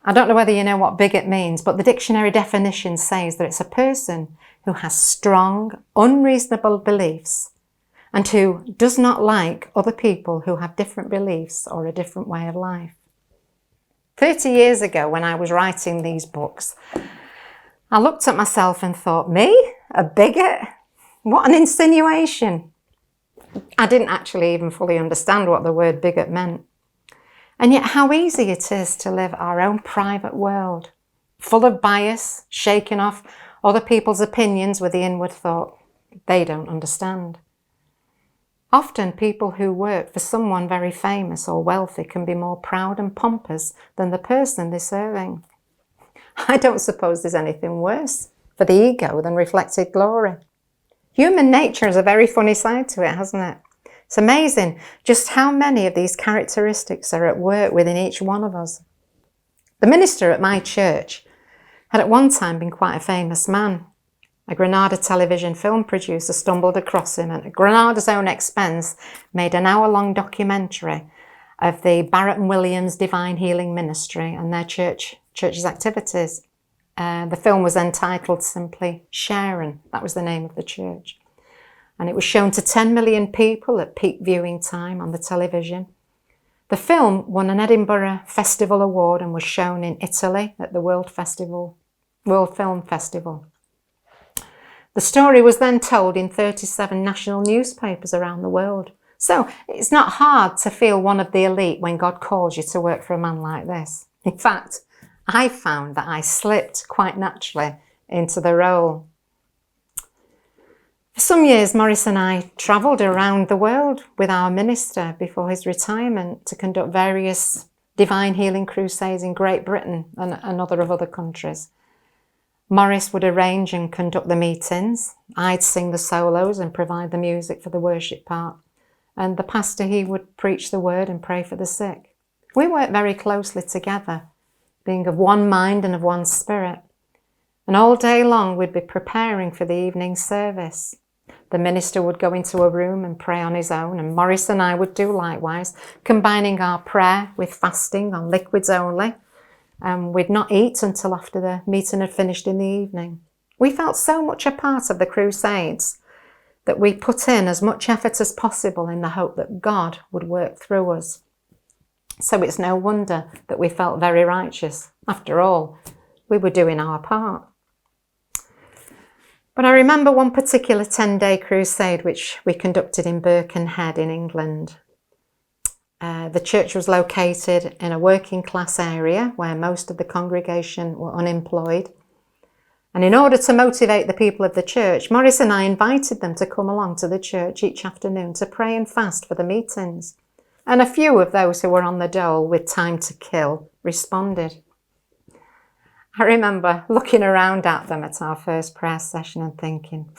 I don't know whether you know what bigot means, but the dictionary definition says that it's a person who has strong, unreasonable beliefs and who does not like other people who have different beliefs or a different way of life. 30 years ago, when I was writing these books, I looked at myself and thought, me? A bigot? What an insinuation. I didn't actually even fully understand what the word bigot meant. And yet how easy it is to live our own private world, full of bias, shaking off other people's opinions with the inward thought, they don't understand. Often people who work for someone very famous or wealthy can be more proud and pompous than the person they're serving. I don't suppose there's anything worse for the ego than reflected glory. Human nature has a very funny side to it, hasn't it? It's amazing just how many of these characteristics are at work within each one of us. The minister at my church had at one time been quite a famous man. A Granada television film producer stumbled across him and at Granada's own expense made an hour-long documentary of the Barratt and Williams Divine Healing Ministry and their church's activities. The film was entitled simply Sharon. That was the name of the church. And it was shown to 10 million people at peak viewing time on the television. The film won an Edinburgh Festival Award and was shown in Italy at the World Film Festival. The story was then told in 37 national newspapers around the world. So it's not hard to feel one of the elite when God calls you to work for a man like this. In fact, I found that I slipped quite naturally into the role. For some years, Maurice and I travelled around the world with our minister before his retirement to conduct various divine healing crusades in Great Britain and other countries. Maurice would arrange and conduct the meetings. I'd sing the solos and provide the music for the worship part. And the pastor, he would preach the word and pray for the sick. We worked very closely together, being of one mind and of one spirit. And all day long, we'd be preparing for the evening service. The minister would go into a room and pray on his own, and Maurice and I would do likewise, combining our prayer with fasting on liquids only. We'd not eat until after the meeting had finished in the evening. We felt so much a part of the Crusades that we put in as much effort as possible in the hope that God would work through us. So it's no wonder that we felt very righteous. After all, we were doing our part. But I remember one particular 10-day crusade which we conducted in Birkenhead in England. The church was located in a working class area where most of the congregation were unemployed. And in order to motivate the people of the church, Maurice and I invited them to come along to the church each afternoon to pray and fast for the meetings. And a few of those who were on the dole with time to kill responded. I remember looking around at them at our first prayer session and thinking,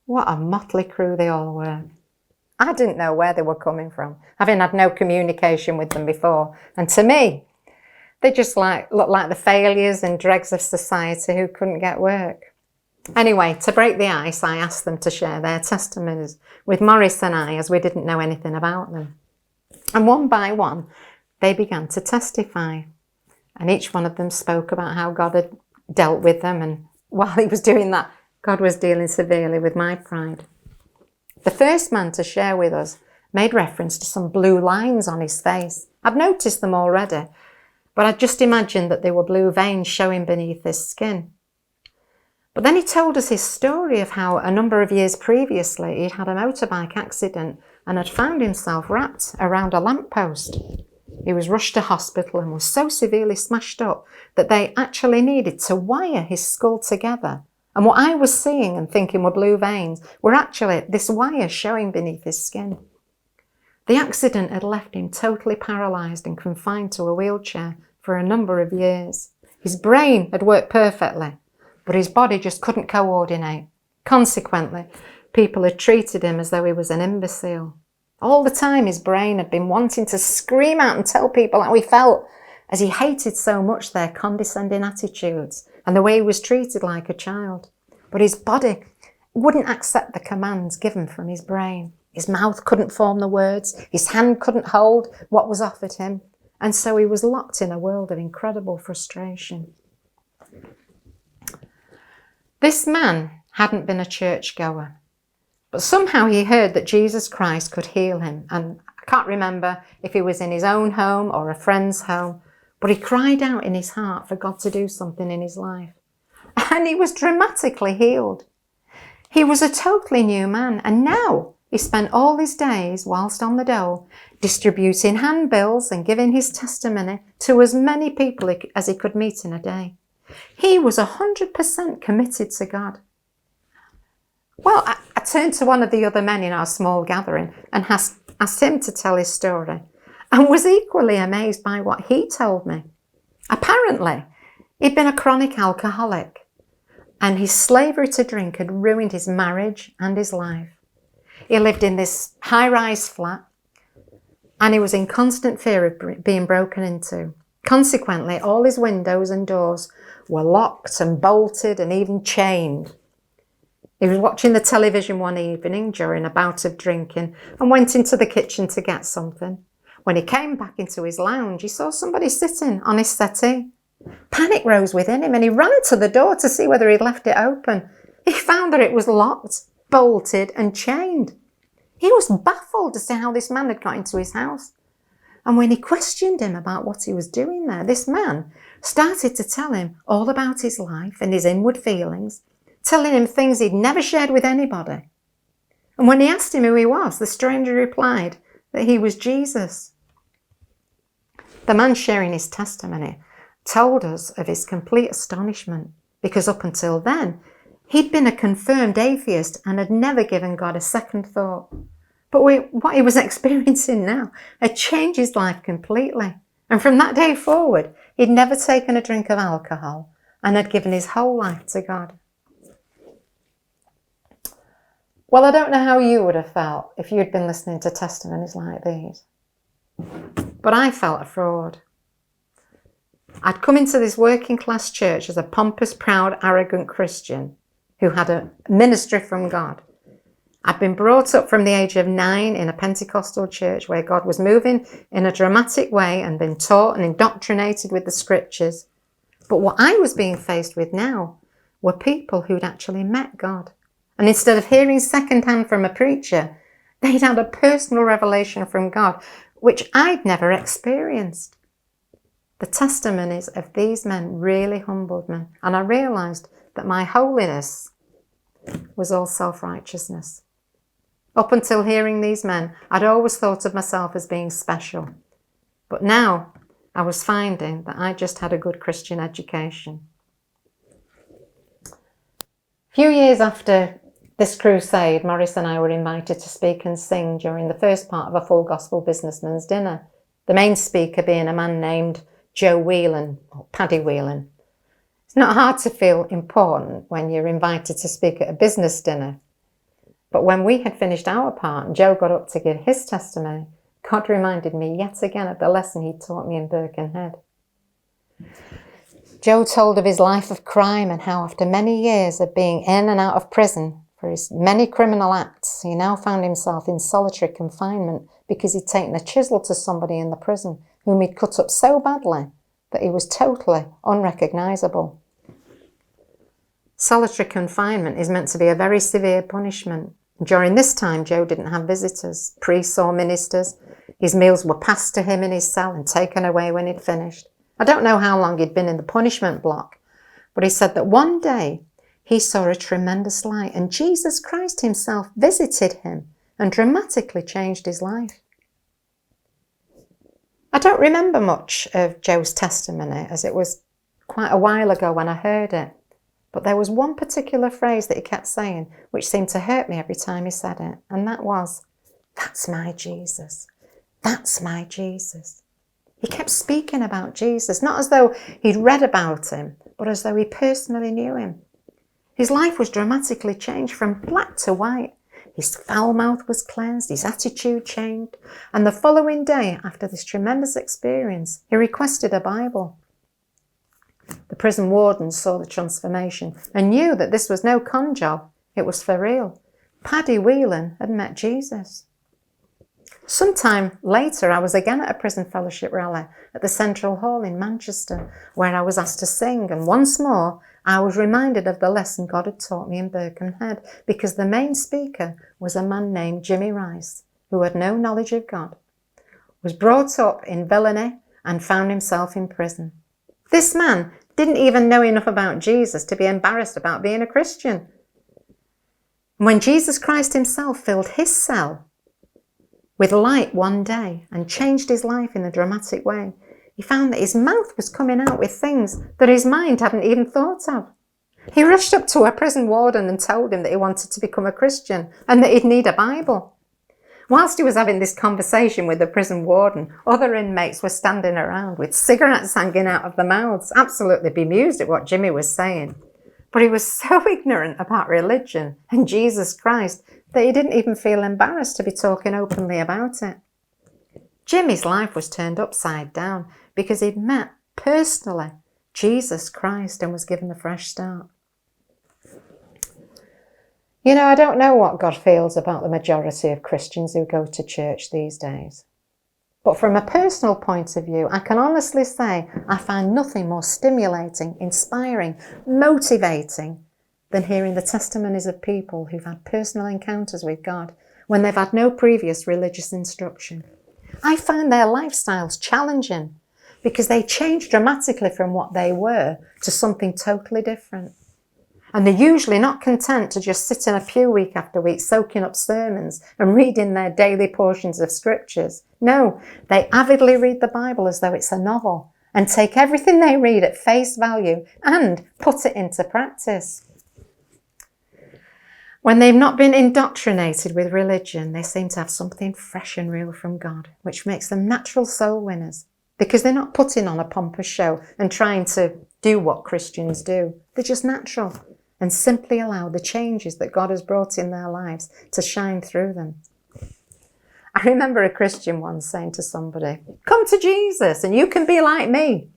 what a motley crew they all were. I didn't know where they were coming from, having had no communication with them before. And to me, they just looked like the failures and dregs of society who couldn't get work. Anyway, to break the ice, I asked them to share their testimonies with Maurice and I, as we didn't know anything about them. And one by one, they began to testify. And each one of them spoke about how God had dealt with them. And while he was doing that, God was dealing severely with my pride. The first man to share with us made reference to some blue lines on his face. I'd noticed them already, but I'd just imagined that they were blue veins showing beneath his skin. But then he told us his story of how a number of years previously he'd had a motorbike accident and had found himself wrapped around a lamppost. He was rushed to hospital and was so severely smashed up that they actually needed to wire his skull together. And what I was seeing and thinking were blue veins were actually this wire showing beneath his skin. The accident had left him totally paralysed and confined to a wheelchair for a number of years. His brain had worked perfectly, but his body just couldn't coordinate. Consequently, people had treated him as though he was an imbecile. All the time his brain had been wanting to scream out and tell people how he felt, as he hated so much their condescending attitudes and the way he was treated like a child. But his body wouldn't accept the commands given from his brain. His mouth couldn't form the words, his hand couldn't hold what was offered him, And so he was locked in a world of incredible frustration. This man hadn't been a churchgoer, but somehow he heard that Jesus Christ could heal him. And I can't remember if he was in his own home or a friend's home, but he cried out in his heart for God to do something in his life. And he was dramatically healed. He was a totally new man, and now he spent all his days, whilst on the dole, distributing handbills and giving his testimony to as many people as he could meet in a day. He was 100% committed to God. Well, I turned to one of the other men in our small gathering and asked him to tell his story, and was equally amazed by what he told me. Apparently, he'd been a chronic alcoholic, and his slavery to drink had ruined his marriage and his life. He lived in this high-rise flat, and he was in constant fear of being broken into. Consequently, all his windows and doors were locked and bolted and even chained. He was watching the television one evening during a bout of drinking and went into the kitchen to get something. When he came back into his lounge, he saw somebody sitting on his settee. Panic rose within him and he ran to the door to see whether he'd left it open. He found that it was locked, bolted and chained. He was baffled as to how this man had got into his house. And when he questioned him about what he was doing there, this man started to tell him all about his life and his inward feelings, telling him things he'd never shared with anybody. And when he asked him who he was, the stranger replied that he was Jesus. The man sharing his testimony told us of his complete astonishment, because up until then, he'd been a confirmed atheist and had never given God a second thought. But what he was experiencing now had changed his life completely. And from that day forward, he'd never taken a drink of alcohol and had given his whole life to God. Well, I don't know how you would have felt if you'd been listening to testimonies like these, but I felt a fraud. I'd come into this working class church as a pompous, proud, arrogant Christian who had a ministry from God. I'd been brought up from the age of 9 in a Pentecostal church where God was moving in a dramatic way and been taught and indoctrinated with the scriptures. But what I was being faced with now were people who'd actually met God. And instead of hearing secondhand from a preacher, they'd had a personal revelation from God, which I'd never experienced. The testimonies of these men really humbled me, and I realised that my holiness was all self-righteousness. Up until hearing these men, I'd always thought of myself as being special. But now I was finding that I just had a good Christian education. A few years after this crusade, Maurice and I were invited to speak and sing during the first part of a full gospel businessman's dinner, the main speaker being a man named Whelan, or Paddy Whelan. It's not hard to feel important when you're invited to speak at a business dinner. But when we had finished our part and Joe got up to give his testimony, God reminded me yet again of the lesson he taught me in Birkenhead. Joe told of his life of crime and how after many years of being in and out of prison for his many criminal acts, he now found himself in solitary confinement because he'd taken a chisel to somebody in the prison whom he'd cut up so badly that he was totally unrecognisable. Solitary confinement is meant to be a very severe punishment. During this time, Joe didn't have visitors, priests or ministers. His meals were passed to him in his cell and taken away when he'd finished. I don't know how long he'd been in the punishment block, but he said that one day he saw a tremendous light and Jesus Christ himself visited him and dramatically changed his life. I don't remember much of Joe's testimony, as it was quite a while ago when I heard it. But there was one particular phrase that he kept saying, which seemed to hurt me every time he said it. And that was, "That's my Jesus. That's my Jesus." He kept speaking about Jesus, not as though he'd read about him, but as though he personally knew him. His life was dramatically changed from black to white. His foul mouth was cleansed, his attitude changed, and the following day, after this tremendous experience, he requested a Bible. The prison warden saw the transformation and knew that this was no con job, it was for real. Paddy Whelan had met Jesus. Sometime later, I was again at a prison fellowship rally at the Central Hall in Manchester, where I was asked to sing, and once more I was reminded of the lesson God had taught me in Birkenhead, because the main speaker was a man named Jimmy Rice, who had no knowledge of God, was brought up in villainy and found himself in prison. This man didn't even know enough about Jesus to be embarrassed about being a Christian. When Jesus Christ himself filled his cell with light one day and changed his life in a dramatic way, he found that his mouth was coming out with things that his mind hadn't even thought of. He rushed up to a prison warden and told him that he wanted to become a Christian and that he'd need a Bible. Whilst he was having this conversation with the prison warden, other inmates were standing around with cigarettes hanging out of their mouths, absolutely bemused at what Jimmy was saying. But he was so ignorant about religion and Jesus Christ that he didn't even feel embarrassed to be talking openly about it. Jimmy's life was turned upside down because he'd met personally Jesus Christ and was given a fresh start. You know, I don't know what God feels about the majority of Christians who go to church these days. But from a personal point of view, I can honestly say I find nothing more stimulating, inspiring, motivating than hearing the testimonies of people who've had personal encounters with God when they've had no previous religious instruction. I find their lifestyles challenging because they change dramatically from what they were to something totally different. And they're usually not content to just sit in a pew week after week, soaking up sermons and reading their daily portions of scriptures. No, they avidly read the Bible as though it's a novel and take everything they read at face value and put it into practice. When they've not been indoctrinated with religion, they seem to have something fresh and real from God, which makes them natural soul winners because they're not putting on a pompous show and trying to do what Christians do. They're just natural and simply allow the changes that God has brought in their lives to shine through them. I remember a Christian once saying to somebody, "Come to Jesus and you can be like me."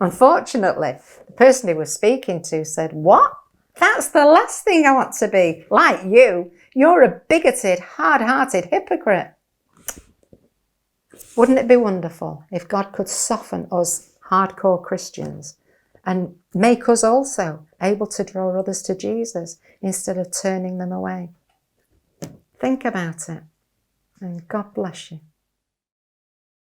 Unfortunately, the person he was speaking to said, "What? That's the last thing I want to be, like you. You're a bigoted, hard-hearted hypocrite." Wouldn't it be wonderful if God could soften us hardcore Christians and make us also able to draw others to Jesus instead of turning them away? Think about it, and God bless you.